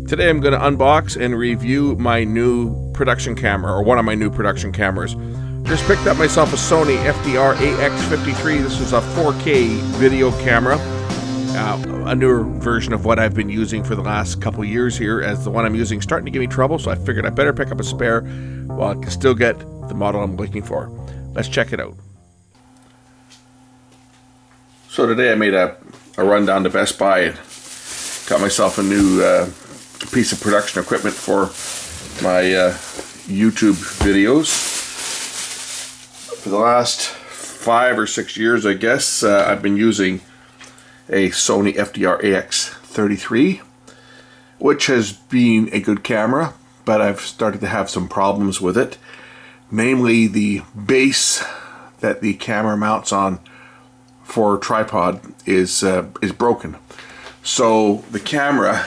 Today I'm going to unbox and review my new production camera, or one of my new production cameras. Just picked up myself a Sony FDR AX53. This is a 4K video camera, a newer version of what I've been using for the last couple years here, as the one I'm using is starting to give me trouble, so I figured I better pick up a spare while I can still get the model I'm looking for. Let's check it out. So today I made a run down to Best Buy and got myself a new piece of production equipment for my YouTube videos. For the last 5 or 6 years, I guess, I've been using a Sony FDR AX53, which has been a good camera, but I've started to have some problems with it. Namely, the base that the camera mounts on for a tripod is broken. So the camera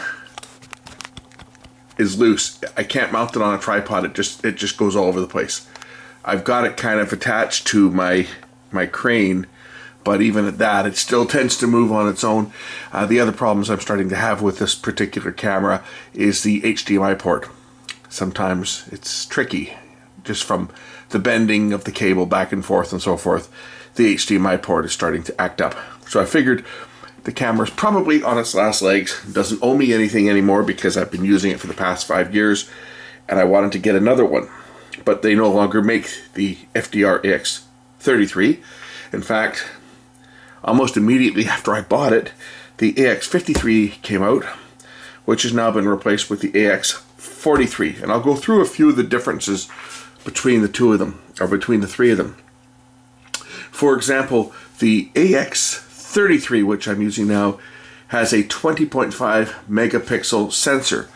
is loose. I can't mount it on a tripod. It just goes all over the place. I've got it kind of attached to my crane, but even at that, it still tends to move on its own. The other problems I'm starting to have with this particular camera is the HDMI port. Sometimes it's tricky, just from the bending of the cable back and forth and so forth. The HDMI port is starting to act up. So I figured the camera's probably on its last legs, doesn't owe me anything anymore because I've been using it for the past 5 years, and I wanted to get another one. But they no longer make the FDR AX33. In fact, almost immediately after I bought it, the AX53 came out, which has now been replaced with the AX43. And I'll go through a few of the differences between the two of them, or between the three of them. For example, the AX33, which I'm using now, has a 20.5 megapixel sensor,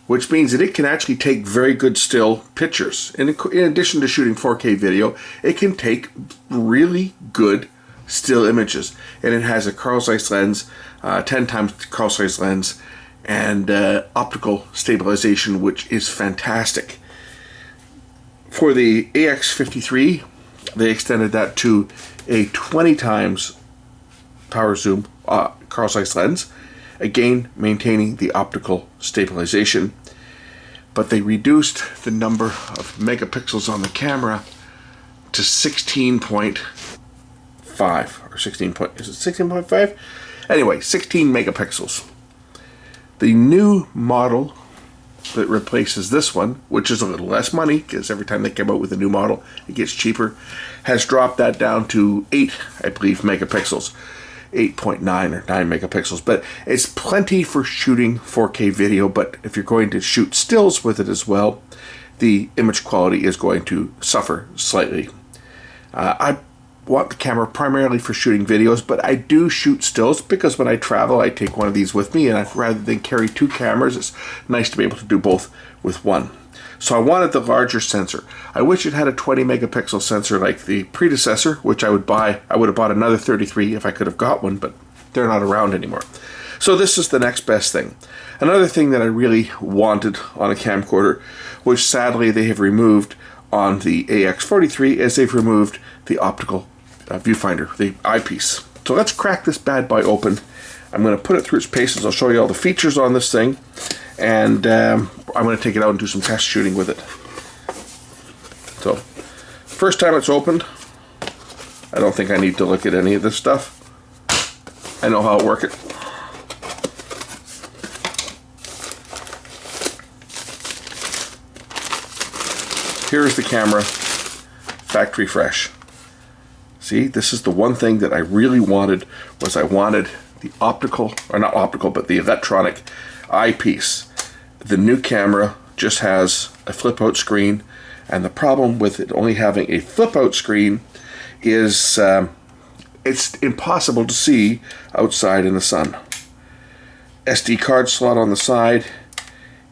which means that it can actually take very good still pictures. In addition to shooting 4K video, it can take really good still images. And it has a Carl Zeiss lens, 10 times Carl Zeiss lens, and optical stabilization, which is fantastic. For the AX53, they extended that to a 20 times power zoom Carl Zeiss lens, again maintaining the optical stabilization, but they reduced the number of megapixels on the camera to 16.5 or 16 point, is it 16.5? Anyway, 16 megapixels. The new model that replaces this one, which is a little less money because every time they come out with a new model it gets cheaper, has dropped that down to 8, I believe, megapixels. 8.9 or 9 megapixels, but it's plenty for shooting 4K video. But if you're going to shoot stills with it as well, the image quality is going to suffer slightly. I want the camera primarily for shooting videos, but I do shoot stills because when I travel I take one of these with me, and rather than carry 2 cameras, it's nice to be able to do both with one. So I wanted the larger sensor. I wish it had a 20 megapixel sensor like the predecessor, which I would buy. I would have bought another 33 if I could have got one, but they're not around anymore. So this is the next best thing. Another thing that I really wanted on a camcorder, which sadly they have removed on the AX43, is they've removed the optical viewfinder, the eyepiece. So let's crack this bad boy open. I'm going to put it through its paces. I'll show you all the features on this thing, and I'm going to take it out and do some test shooting with it. So, first time it's opened, I don't think I need to look at any of this stuff. I know how to work it. Here's the camera, factory fresh. See, this is the one thing that I really wanted, was I wanted the optical, or not optical, but the electronic eyepiece. The new camera just has a flip out screen, and the problem with it only having a flip out screen is it's impossible to see outside in the sun. SD card slot on the side,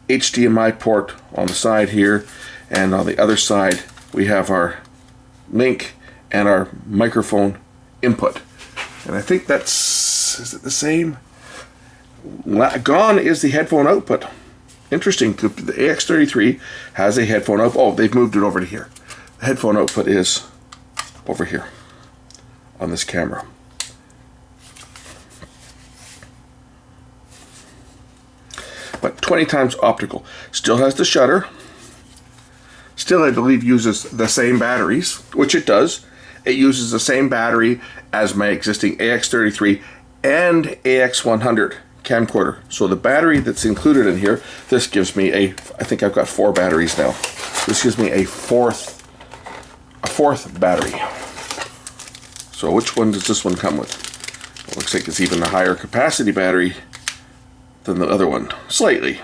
HDMI port on the side here, and on the other side we have our link and our microphone input. And I think that's, is it the same? Gone is the headphone output. Interesting, the AX33 has a headphone output. Oh, they've moved it over to here. The headphone output is over here on this camera. but 20 times optical. Still has the shutter. Still, I believe, uses the same batteries, which it does. It uses the same battery as my existing AX33 and AX100 camcorder. So the battery that's included in here, this gives me I think I've got 4 batteries now. This gives me a fourth battery. So which one does this one come with? It looks like it's even a higher capacity battery than the other one, slightly.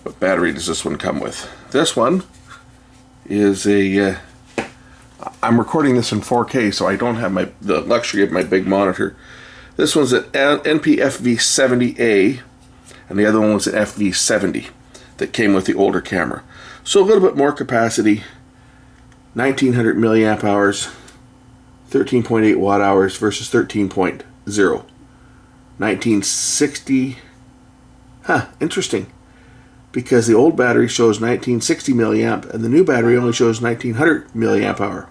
What battery does this one come with? This one is a, I'm recording this in 4K, so I don't have the luxury of my big monitor. This one's an NP-FV70A, and the other one was an FV70 that came with the older camera. So a little bit more capacity, 1900 milliamp hours, 13.8 watt hours versus 13.0. 1960, interesting. Because the old battery shows 1960 milliamp and the new battery only shows 1900 milliamp hour.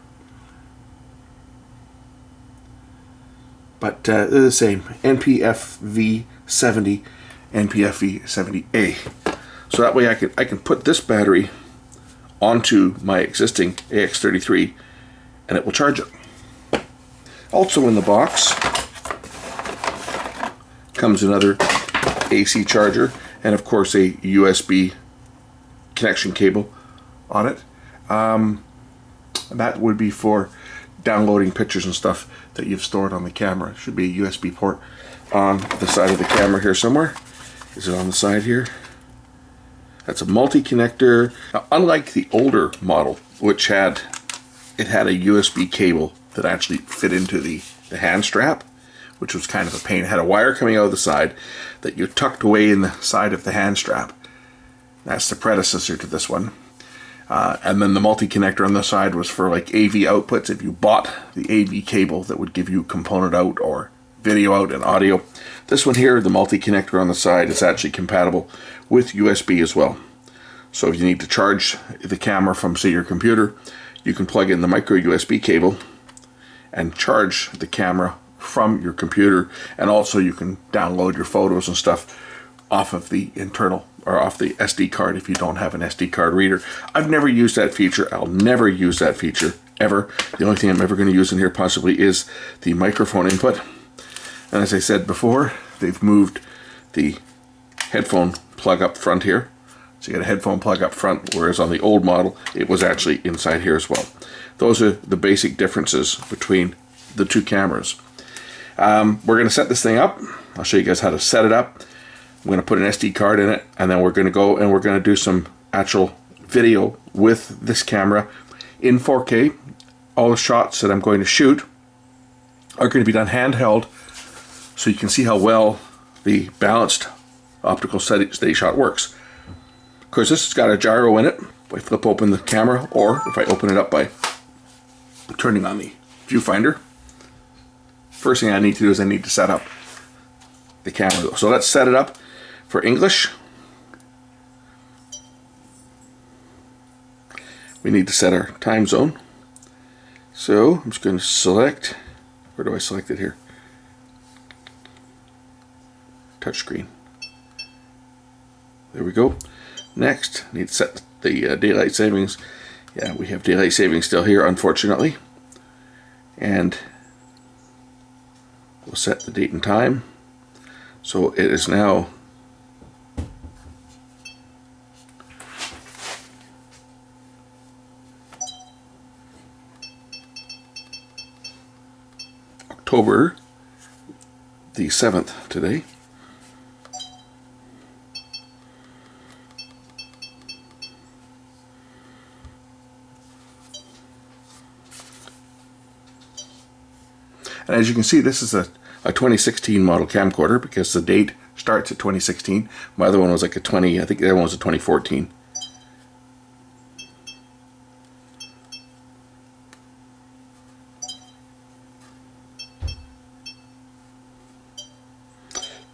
But they're the same, NP-FV70, NP-FV70A. So that way I can put this battery onto my existing AX33 and it will charge it. Also in the box comes another AC charger and of course a USB connection cable on it. That would be for downloading pictures and stuff that you've stored on the camera. Should be a USB port on the side of the camera here somewhere. Is it on the side here? That's a multi-connector. Now, unlike the older model, which had a USB cable that actually fit into the hand strap, which was kind of a pain. It had a wire coming out of the side that you tucked away in the side of the hand strap. That's the predecessor to this one. And then the multi-connector on the side was for like AV outputs. If you bought the AV cable that would give you component out or video out and audio. This one here, the multi-connector on the side, is actually compatible with USB as well. So if you need to charge the camera from, say, your computer, you can plug in the micro USB cable and charge the camera from your computer, and also you can download your photos and stuff off of the internal or off the SD card if you don't have an SD card reader. I've never used that feature. I'll never use that feature ever. The only thing I'm ever going to use in here possibly is the microphone input. And as I said before, they've moved the headphone plug up front here. So you got a headphone plug up front, whereas on the old model it was actually inside here as well. Those are the basic differences between the two cameras. We're going to set this thing up. I'll show you guys how to set it up. I'm going to put an SD card in it, and then we're going to go and we're going to do some actual video with this camera in 4K. All the shots that I'm going to shoot are going to be done handheld, so you can see how well the balanced optical steady shot works. Of course, this has got a gyro in it. If I flip open the camera, or if I open it up by turning on the viewfinder, first thing I need to do is I need to set up the camera. So let's set it up for English. We need to set our time zone. So I'm just going to select, where do I select it here? Touchscreen. There we go. Next, I need to set the daylight savings. Yeah, we have daylight savings still here, unfortunately. And we'll set the date and time. So it is now October the 7th today. And as you can see, this is a 2016 model camcorder because the date starts at 2016. My other one was like I think the other one was a 2014.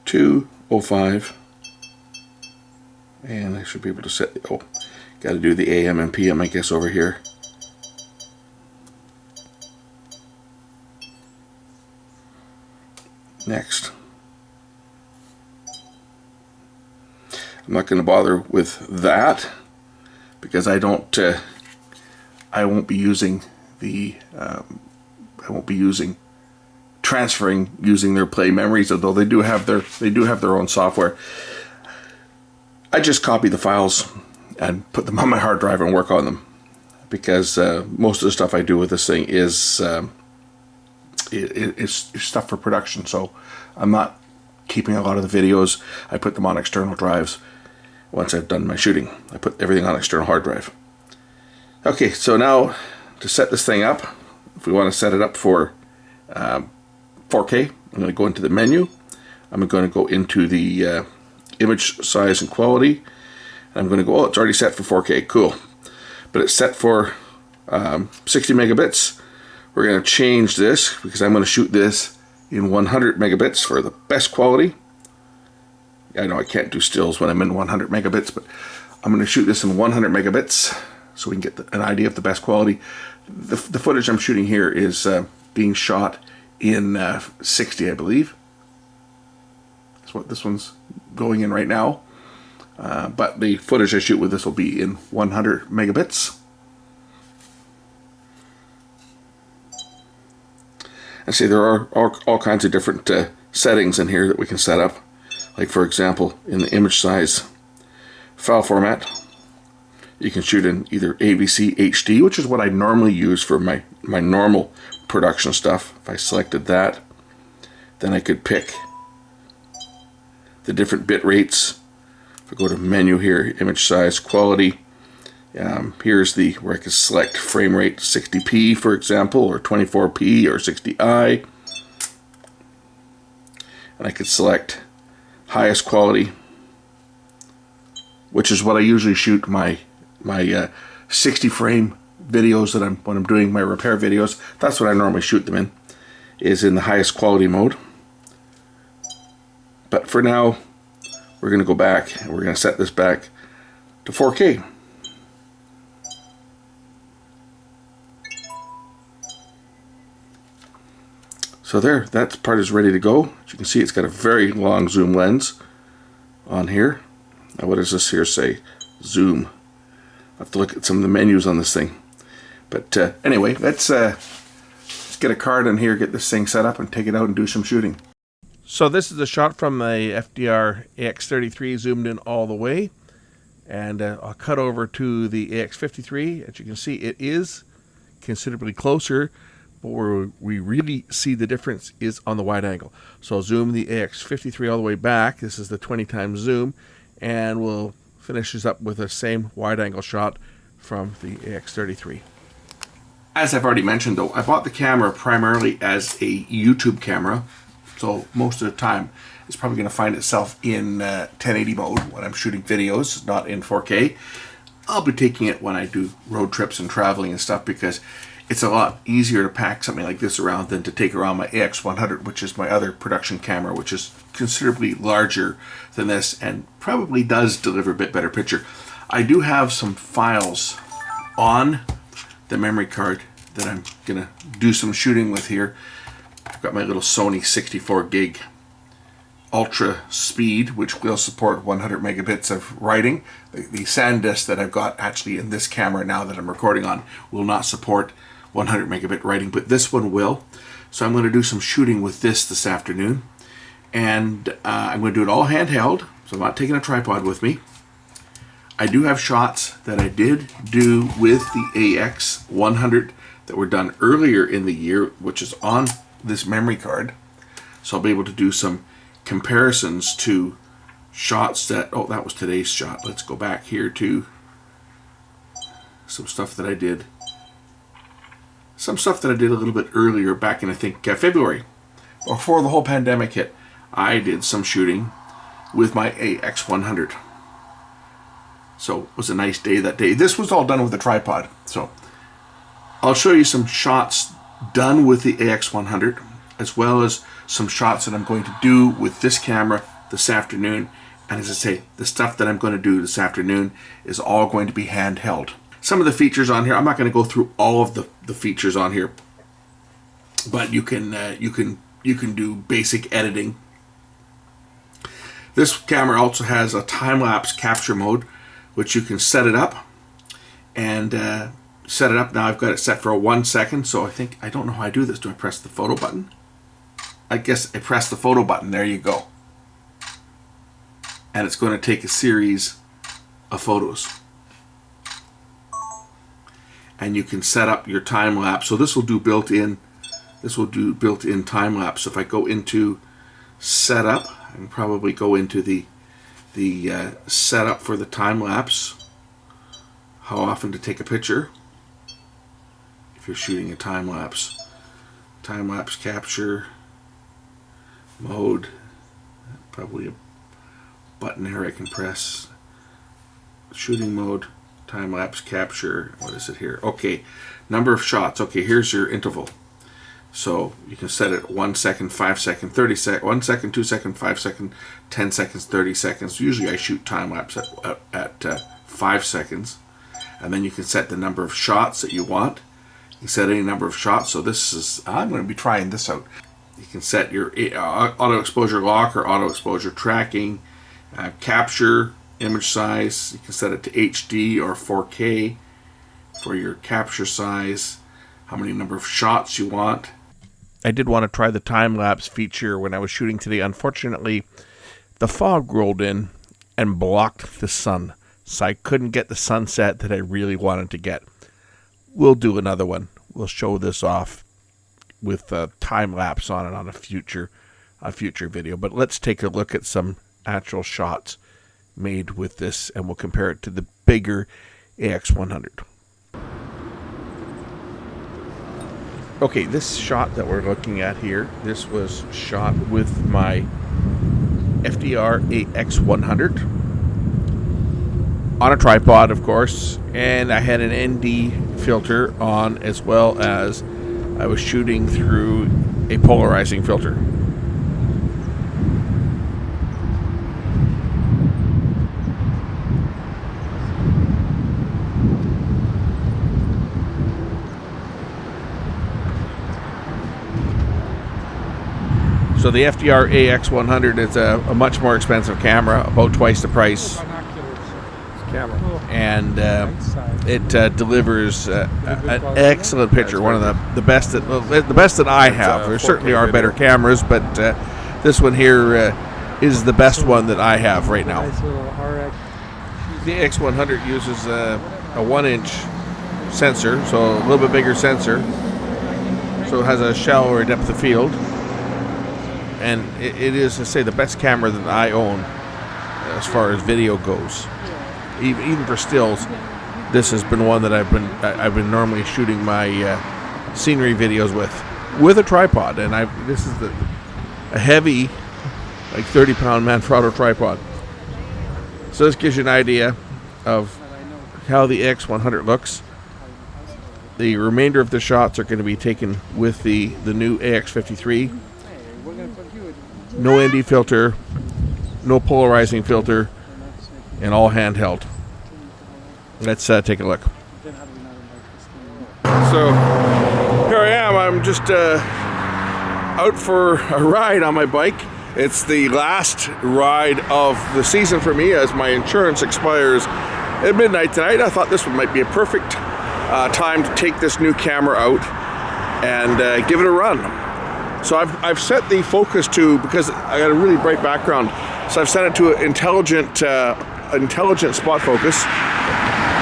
.205, and I should be able to set, got to do the AM and PM, I guess, over here. Next, I'm not going to bother with that because I don't. I won't be using the. I won't be transferring using their Play memories, although they do have their own software. I just copy the files and put them on my hard drive and work on them, because most of the stuff I do with this thing is it's stuff for production. So I'm not keeping a lot of the videos. I put them on external drives. Once I've done my shooting, I put everything on external hard drive. Okay, so now to set this thing up, if we want to set it up for 4K, I'm going to go into the menu. I'm going to go into the image size and quality. And I'm going to go, oh, it's already set for 4K, cool. But it's set for 60 megabits. We're going to change this because I'm going to shoot this in 100 megabits for the best quality. I know I can't do stills when I'm in 100 megabits, but I'm going to shoot this in 100 megabits so we can get an idea of the best quality. The footage I'm shooting here is being shot in 60, I believe. That's what this one's going in right now. But the footage I shoot with this will be in 100 megabits. And see, there are all kinds of different settings in here that we can set up. Like, for example, in the image size file format, you can shoot in either AVC HD, which is what I normally use for my normal production stuff. If I selected that, then I could pick the different bit rates. If I go to menu here, image size, quality, here's where I can select frame rate, 60p for example, or 24p or 60i. And I could select highest quality, which is what I usually shoot my 60 frame videos when I'm doing my repair videos. That's what I normally shoot them in, is in the highest quality mode. But for now, we're going to go back and we're going to set this back to 4K. So there, that part is ready to go. As you can see, it's got a very long zoom lens on here. Now what does this here say? Zoom. I have to look at some of the menus on this thing. But anyway, let's get a card in here, get this thing set up, and take it out and do some shooting. So this is a shot from the FDR AX53 zoomed in all the way. And I'll cut over to the AX53. As you can see, it is considerably closer. But where we really see the difference is on the wide angle. So I'll zoom the AX53 all the way back. This is the 20 times zoom. And we'll finish this up with the same wide angle shot from the AX33. As I've already mentioned though, I bought the camera primarily as a YouTube camera. So most of the time it's probably going to find itself in 1080 mode when I'm shooting videos, not in 4K. I'll be taking it when I do road trips and traveling and stuff, because it's a lot easier to pack something like this around than to take around my AX100, which is my other production camera, which is considerably larger than this and probably does deliver a bit better picture. I do have some files on the memory card that I'm gonna do some shooting with here. I've got my little Sony 64 gig ultra speed, which will support 100 megabits of writing. The SanDisk that I've got actually in this camera now that I'm recording on will not support 100 megabit writing, but this one will. So I'm going to do some shooting with this afternoon, and I'm going to do it all handheld, so I'm not taking a tripod with me. I do have shots that I did do with the AX100 that were done earlier in the year, which is on this memory card. So I'll be able to do some comparisons to shots that, oh, that was today's shot. Let's go back here to some stuff that I did. Some stuff that I did a little bit earlier, back in I think February, before the whole pandemic hit. I did some shooting with my AX100. So it was a nice day that day. This was all done with a tripod. So I'll show you some shots done with the AX100, as well as some shots that I'm going to do with this camera this afternoon. And as I say, the stuff that I'm going to do this afternoon is all going to be handheld. Some of the features on here, I'm not going to go through all of the features on here, but you can do basic editing. This camera also has a time-lapse capture mode, which you can set it up and set it up. Now I've got it set for 1 second, so I don't know how I do this. Do I press the photo button? I guess I press the photo button. There you go. And it's going to take a series of photos. And you can set up your time lapse. So this will do built-in time lapse. So if I go into setup, I can probably go into the setup for the time lapse. How often to take a picture if you're shooting a time lapse. Time lapse capture mode. Probably a button here I can press. Shooting mode, time lapse capture. What is it here? Okay, number of shots. Okay, here's your interval. So you can set it 1 second, 5 second, 30 second, 1 second, 2 second, 5 second, 10 seconds, 30 seconds. Usually I shoot time lapse at 5 seconds, and then you can set the number of shots that you want. You can set any number of shots. So this is, I'm going to be trying this out. You can set your auto exposure lock or auto exposure tracking, capture, image size. You can set it to HD or 4K for your capture size, how many number of shots you want. I did want to try the time-lapse feature when I was shooting today. Unfortunately, the fog rolled in and blocked the sun, so I couldn't get the sunset that I really wanted to get. We'll do another one. We'll show this off with time-lapse on it on a future video. But let's take a look at some actual shots made with this, and we'll compare it to the bigger AX100. Okay, this shot that we're looking at here, this was shot with my FDR AX100 on a tripod, of course, and I had an ND filter on, as well as I was shooting through a polarizing filter. So the FDR AX100 is a much more expensive camera, about twice the price, and it delivers an excellent picture. One of the best that I have. There certainly are better cameras, but this one here is the best one that I have right now. The AX100 uses a 1-inch sensor, so a little bit bigger sensor. So it has a shallower depth of field. And it is, to say, the best camera that I own as far as video goes. Even for stills, this has been one that I've been normally shooting my scenery videos with a tripod. And this is a heavy, like 30-pound Manfrotto tripod. So this gives you an idea of how the AX100 looks. The remainder of the shots are going to be taken with the new AX53. No ND filter, no polarizing filter, and all handheld. Let's take a look. So here I am. I'm just out for a ride on my bike. It's the last ride of the season for me, as my insurance expires at midnight tonight. I thought this might be a perfect time to take this new camera out and give it a run. So I've set the focus to, because I got a really bright background, so I've set it to intelligent spot focus.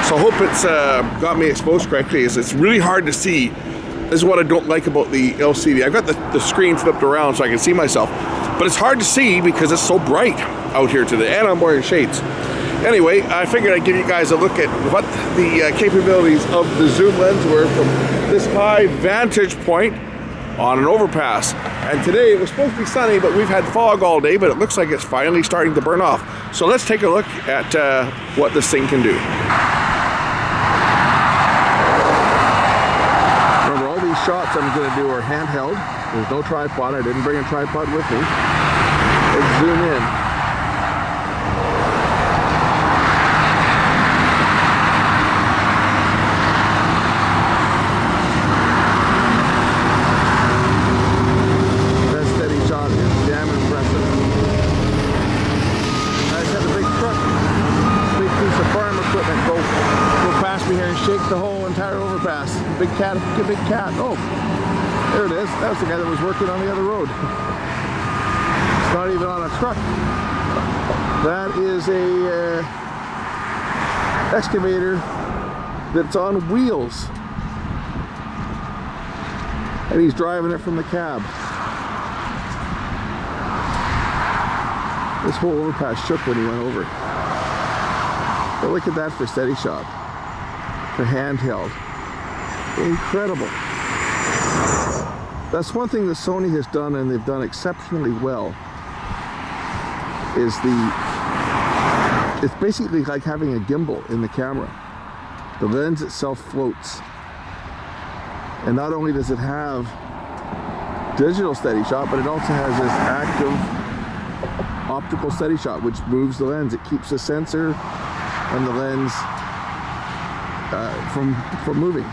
So I hope it's got me exposed correctly. It's really hard to see. This is what I don't like about the LCD. I've got the screen flipped around so I can see myself, but it's hard to see because it's so bright out here today, and I'm wearing shades. Anyway, I figured I'd give you guys a look at what the capabilities of the zoom lens were from this high vantage point on an overpass. And today it was supposed to be sunny, but we've had fog all day, but it looks like it's finally starting to burn off. So let's take a look at what this thing can do. Remember, all these shots I'm going to do are handheld. There's no tripod. I didn't bring a tripod with me. Let's zoom in. the whole entire overpass. Big cat, big cat. Oh, there it is. That was the guy that was working on the other road. It's not even on a truck. That is a excavator that's on wheels. And he's driving it from the cab. This whole overpass shook when he went over. But look at that for steady shot. For handheld. Incredible. That's one thing that Sony has done, and they've done exceptionally well, is it's basically like having a gimbal in the camera. The lens itself floats. And not only does it have digital steady shot, but it also has this active optical steady shot, which moves the lens. It keeps the sensor and the lens from moving.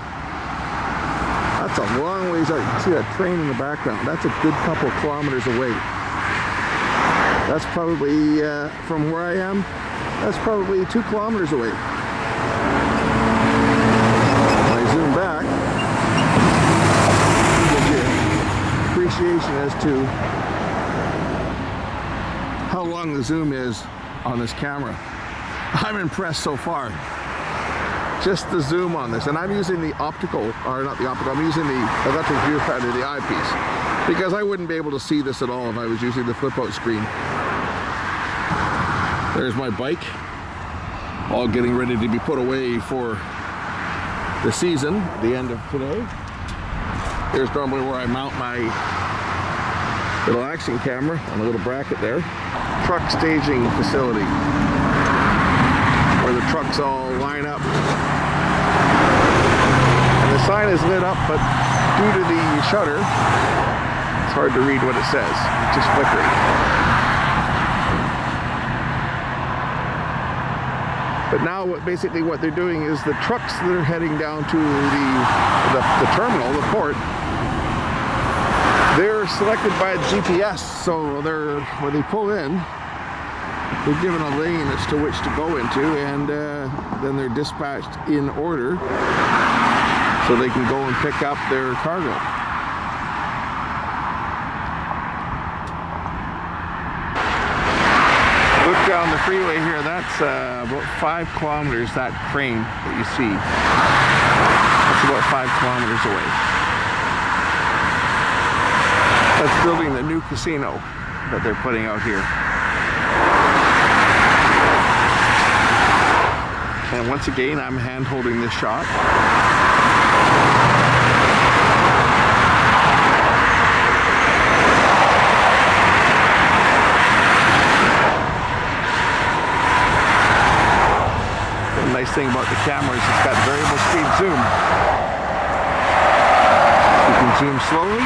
That's a long ways out. You can see that train in the background. That's a good couple kilometers away. That's probably, from where I am, that's probably 2 kilometers away. When I zoom back, appreciation as to how long the zoom is on this camera. I'm impressed so far. Just the zoom on this, and I'm using the optical, or not the optical, I'm using the electric viewfinder, the eyepiece, because I wouldn't be able to see this at all if I was using the flip-out screen. There's my bike, all getting ready to be put away for the season, the end of today. Here's normally where I mount my little action camera on a little bracket there. Truck staging facility, where the trucks all line up. And the sign is lit up, but due to the shutter, it's hard to read what it says. It's just flickering. But now basically what they're doing is the trucks that are heading down to the terminal, the port, they're selected by GPS, so when they pull in, they're given a lane as to which to go into, and then they're dispatched in order so they can go and pick up their cargo. Look down the freeway here, that's about 5 kilometers, that crane that you see. That's about 5 kilometers away. That's building the new casino that they're putting out here. And once again, I'm hand holding this shot. The nice thing about the camera is it's got variable speed zoom. You can zoom slowly,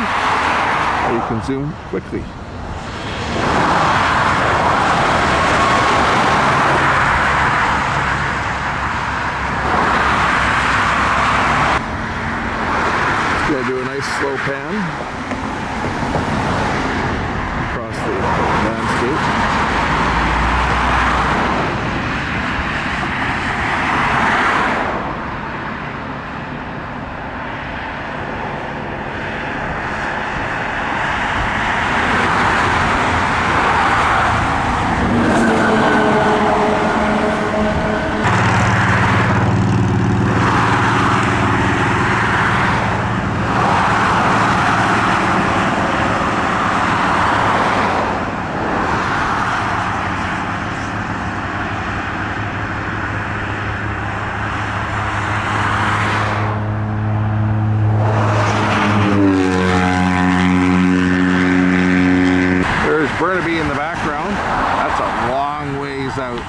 or you can zoom quickly. Gonna do a nice slow pan across the landscape. Burnaby in the background. That's a long ways out.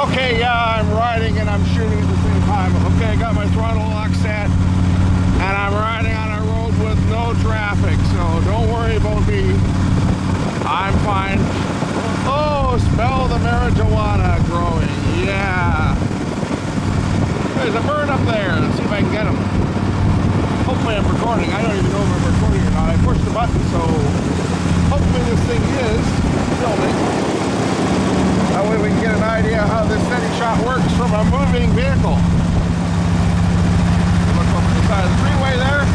Okay, yeah, I'm riding and I'm shooting at the same time. Okay, I got my throttle lock set and I'm riding on a road with no traffic, so don't worry about me. I'm fine. Oh, smell the marijuana growing. Yeah. There's a bird up there. Let's see if I can get him. Hopefully I'm recording. I don't even know if push the button, so hopefully this thing is filming. That way we can get an idea how this steady shot works from a moving vehicle. Look over the side of the freeway there.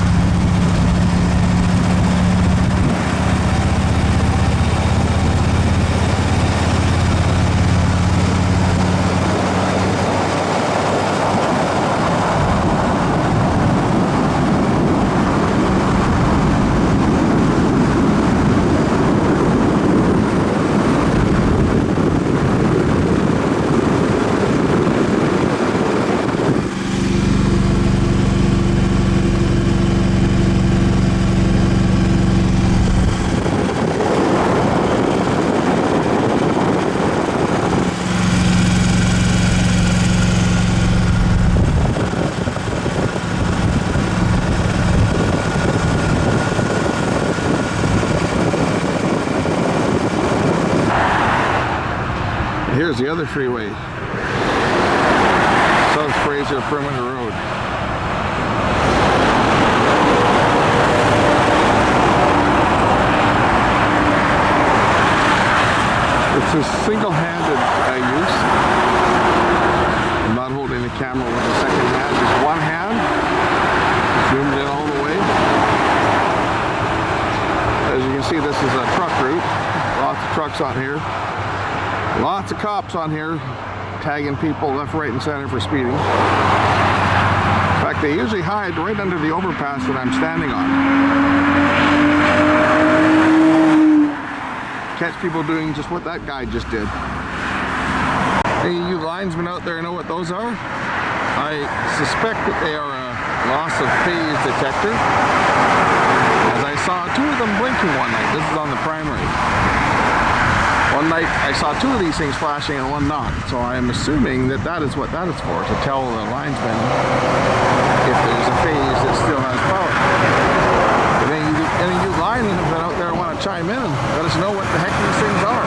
Here's the other freeway, South Fraser Perimeter Road. It's a single-handed use. I'm not holding the camera with the second hand, just one hand, zoomed in all the way. As you can see, this is a truck route, lots of trucks on here. Lots of cops on here tagging people left, right, and center for speeding. In fact, they usually hide right under the overpass that I'm standing on. Catch people doing just what that guy just did. Any of you linesmen out there know what those are? I suspect that they are a loss of phase detector, as I saw two of them blinking one night. This is on the primary. One night I saw two of these things flashing and one not, so I am assuming that that is what that is for, to tell the linesman if there's a phase that still has power. If any of you linemen have been out there and want to chime in and let us know what the heck these things are.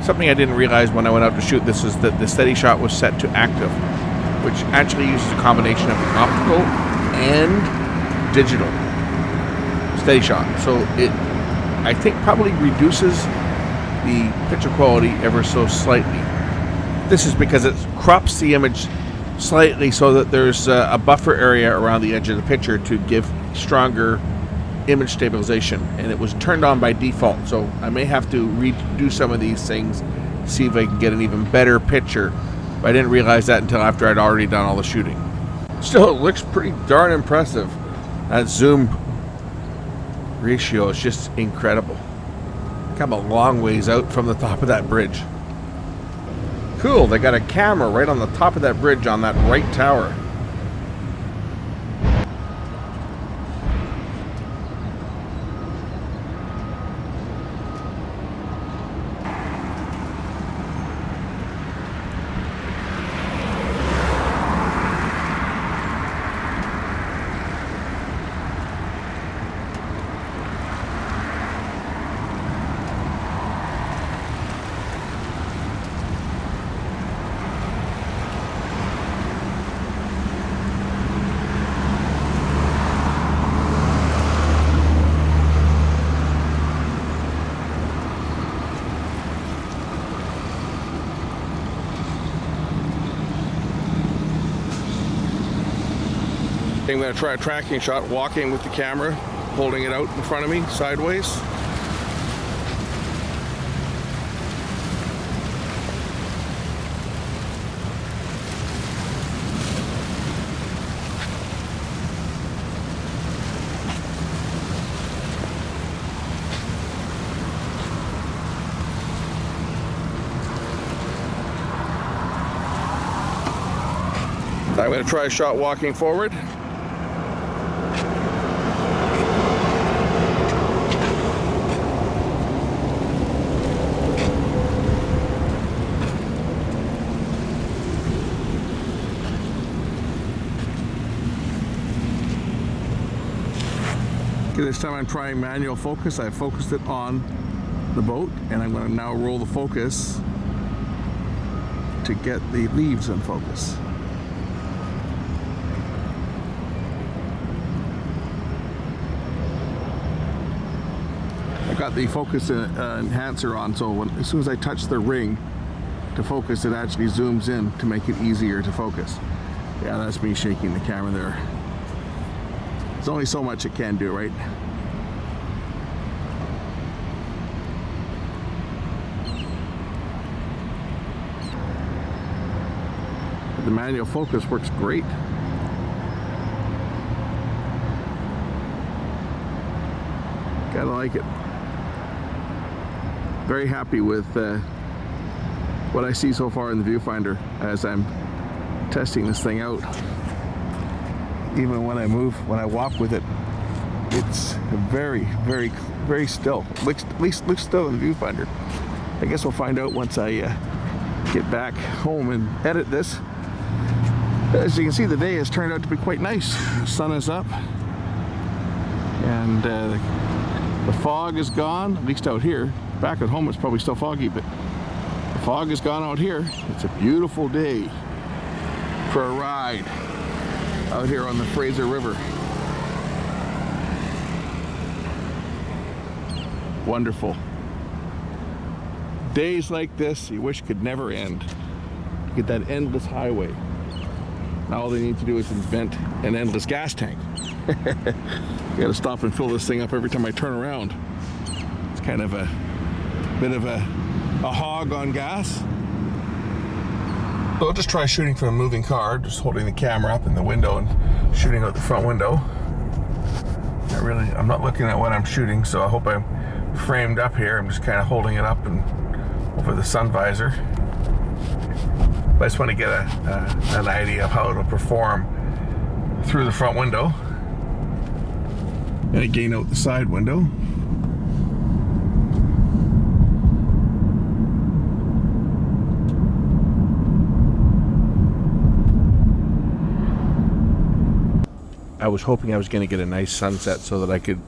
Something I didn't realize when I went out to shoot this is that the steady shot was set to active, which actually uses a combination of the optical and digital steady shot. So it, I think, probably reduces the picture quality ever so slightly. This is because it crops the image slightly so that there's a buffer area around the edge of the picture to give stronger image stabilization, and it was turned on by default, so I may have to redo some of these things, see if I can get an even better picture, but I didn't realize that until after I'd already done all the shooting. Still, it looks pretty darn impressive. That zoom ratio is just incredible. Come a long ways out from the top of that bridge. Cool, they got a camera right on the top of that bridge on that right tower. I'm going to try a tracking shot walking with the camera, holding it out in front of me sideways. I'm going to try a shot walking forward. Okay, this time I'm trying manual focus. I focused it on the boat, and I'm going to now roll the focus to get the leaves in focus. I got the focus enhancer on, so as soon as I touch the ring to focus, it actually zooms in to make it easier to focus. Yeah, that's me shaking the camera there. There's only so much it can do, right? The manual focus works great. Gotta like it. Very happy with what I see so far in the viewfinder as I'm testing this thing out. Even when I walk with it, it's very, very, very still. At least looks still in the viewfinder. I guess we'll find out once I get back home and edit this. As you can see, the day has turned out to be quite nice. The sun is up, and the fog is gone, at least out here. Back at home it's probably still foggy, but the fog is gone out here. It's a beautiful day for a ride out here on the Fraser River. Wonderful. Days like this you wish could never end. You get that endless highway. Now all they need to do is invent an endless gas tank. You gotta stop and fill this thing up every time I turn around. It's kind of a bit of a hog on gas. So I'll just try shooting from a moving car, just holding the camera up in the window and shooting out the front window. I'm not looking at what I'm shooting, so I hope I'm framed up here. I'm just kind of holding it up and over the sun visor. But I just want to get an idea of how it'll perform through the front window. And again out the side window. I was hoping I was going to get a nice sunset so that I could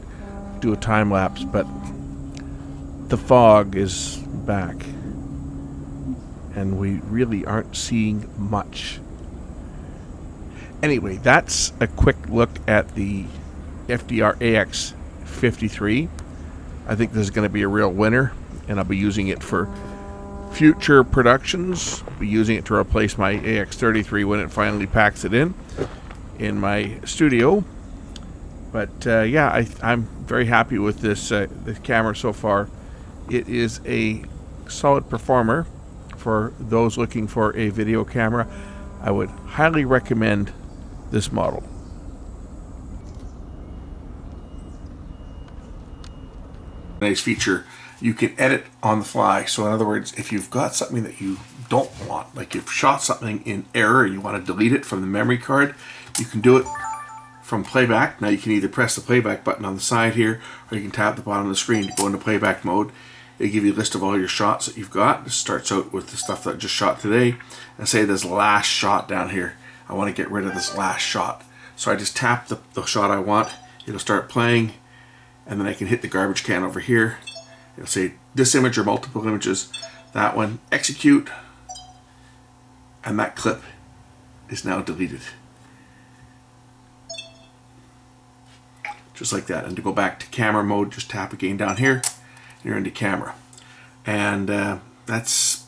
do a time lapse, but the fog is back. and we really aren't seeing much. Anyway, that's a quick look at the FDR AX53. I think this is going to be a real winner, and I'll be using it for future productions. I'll be using it to replace my AX33 when it finally packs it in my studio. But yeah, I'm very happy with this camera so far. It is a solid performer for those looking for a video camera. I would highly recommend this model. Nice feature, you can edit on the fly. So in other words, if you've got something that you don't want, like you've shot something in error, you want to delete it from the memory card, you can do it from Playback. Now you can either press the Playback button on the side here, or you can tap the bottom of the screen to go into Playback mode. It'll give you a list of all your shots that you've got. This starts out with the stuff that I just shot today, and say this last shot down here, I want to get rid of this last shot. So I just tap the shot I want, it'll start playing, and then I can hit the garbage can over here. It'll say this image or multiple images, that one, execute, and that clip is now deleted. Just like that. And to go back to camera mode, just tap again down here, and you're into camera. And that's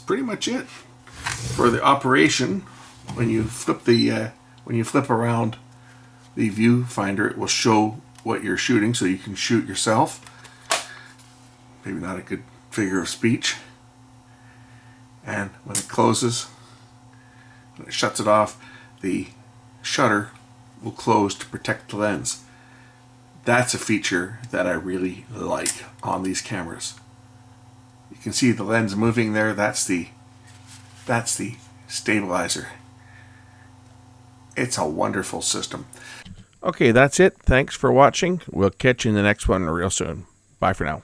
pretty much it for the operation. When you flip around the viewfinder, it will show what you're shooting, so you can shoot yourself. Maybe not a good figure of speech. And when it closes, when it shuts it off, the shutter will close to protect the lens. That's a feature that I really like on these cameras. You can see the lens moving there. That's the stabilizer. It's a wonderful system. Okay, that's it. Thanks for watching. We'll catch you in the next one real soon. Bye for now.